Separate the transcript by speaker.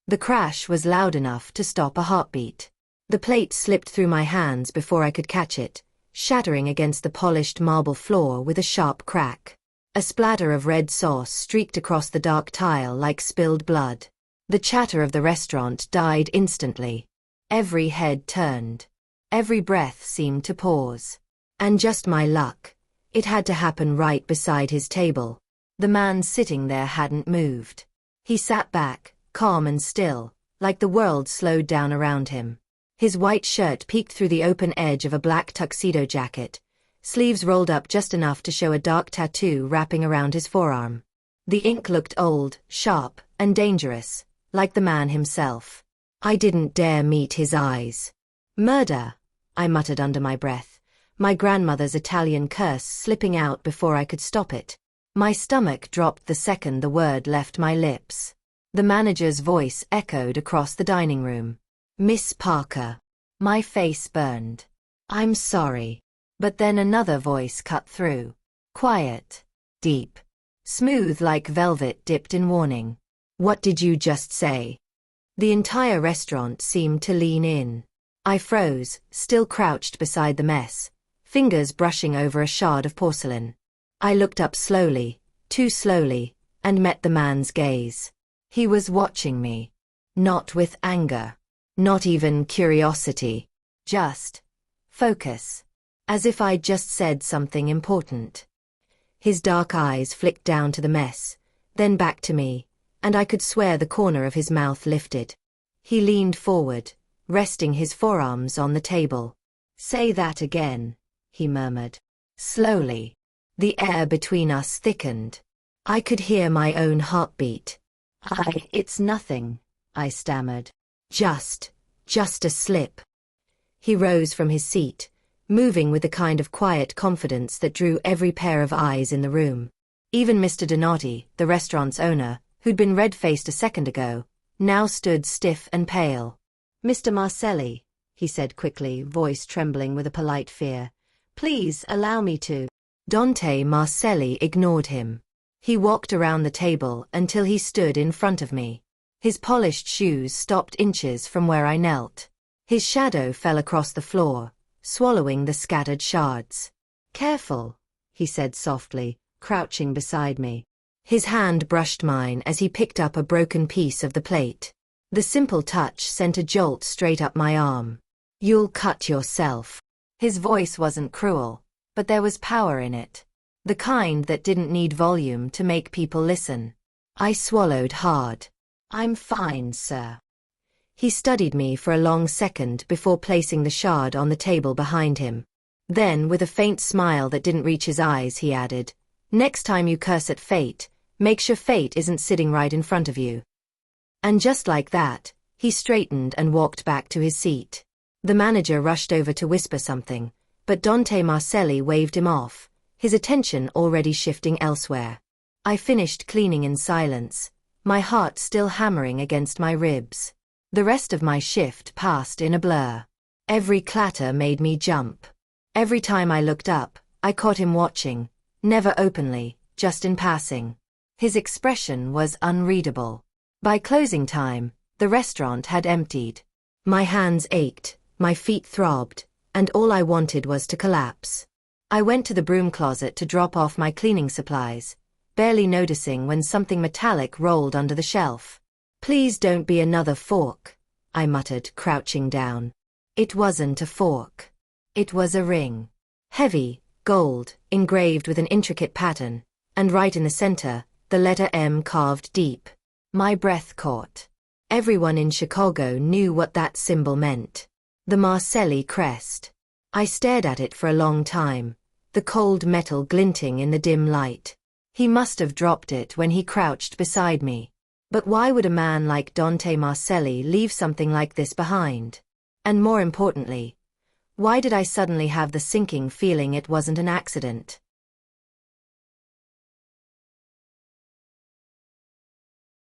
Speaker 1: The crash was loud enough to stop a heartbeat. The plate slipped through my hands before I could catch it, shattering against the polished marble floor with a sharp crack. A splatter of red sauce streaked across the dark tile like spilled blood. The chatter of the restaurant died instantly. Every head turned. Every breath seemed to pause. And just my luck, it had to happen right beside his table. The man sitting there hadn't moved. He sat back, calm and still, like the world slowed down around him. His white shirt peeked through the open edge of a black tuxedo jacket, sleeves rolled up just enough to show a dark tattoo wrapping around his forearm. The ink looked old, sharp, and dangerous, like the man himself. I didn't dare meet his eyes. Murder, I muttered under my breath, my grandmother's Italian curse slipping out before I could stop it. My stomach dropped the second the word left my lips. The manager's voice echoed across the dining room. Miss Parker. My face burned. I'm sorry. But then another voice cut through. Quiet. Deep. Smooth like velvet dipped in warning. What did you just say? The entire restaurant seemed to lean in. I froze, still crouched beside the mess, fingers brushing over a shard of porcelain. I looked up slowly, too slowly, and met the man's gaze. He was watching me. Not with anger. Not even curiosity. Just focus. As if I'd just said something important. His dark eyes flicked down to the mess, then back to me, and I could swear the corner of his mouth lifted. He leaned forward, resting his forearms on the table. Say that again, he murmured. Slowly. The air between us thickened. I could hear my own heartbeat. It's nothing, I stammered. Just a slip. He rose from his seat, moving with the kind of quiet confidence that drew every pair of eyes in the room. Even Mr. Donati, the restaurant's owner, who'd been red-faced a second ago, now stood stiff and pale. Mr. Marcelli, he said quickly, voice trembling with a polite fear. Please allow me to. Dante Marcelli ignored him. He walked around the table until he stood in front of me. His polished shoes stopped inches from where I knelt. His shadow fell across the floor, swallowing the scattered shards. Careful, he said softly, crouching beside me. His hand brushed mine as he picked up a broken piece of the plate. The simple touch sent a jolt straight up my arm. You'll cut yourself. His voice wasn't cruel, but there was power in it. The kind that didn't need volume to make people listen. I swallowed hard. I'm fine, sir. He studied me for a long second before placing the shard on the table behind him. Then, with a faint smile that didn't reach his eyes, he added, Next time you curse at fate, make sure fate isn't sitting right in front of you. And just like that, he straightened and walked back to his seat. The manager rushed over to whisper something, but Dante Marcelli waved him off, his attention already shifting elsewhere. I finished cleaning in silence, my heart still hammering against my ribs. The rest of my shift passed in a blur. Every clatter made me jump. Every time I looked up, I caught him watching, never openly, just in passing. His expression was unreadable. By closing time, the restaurant had emptied. My hands ached, my feet throbbed, and all I wanted was to collapse. I went to the broom closet to drop off my cleaning supplies, barely noticing when something metallic rolled under the shelf. Please don't be another fork, I muttered, crouching down. It wasn't a fork. It was a ring. Heavy, gold, engraved with an intricate pattern, and right in the center, the letter M carved deep. My breath caught. Everyone in Chicago knew what that symbol meant. The Marcelli crest. I stared at it for a long time, the cold metal glinting in the dim light. He must have dropped it when he crouched beside me. But why would a man like Dante Marcelli leave something like this behind? And more importantly, why did I suddenly have the sinking feeling it wasn't an accident?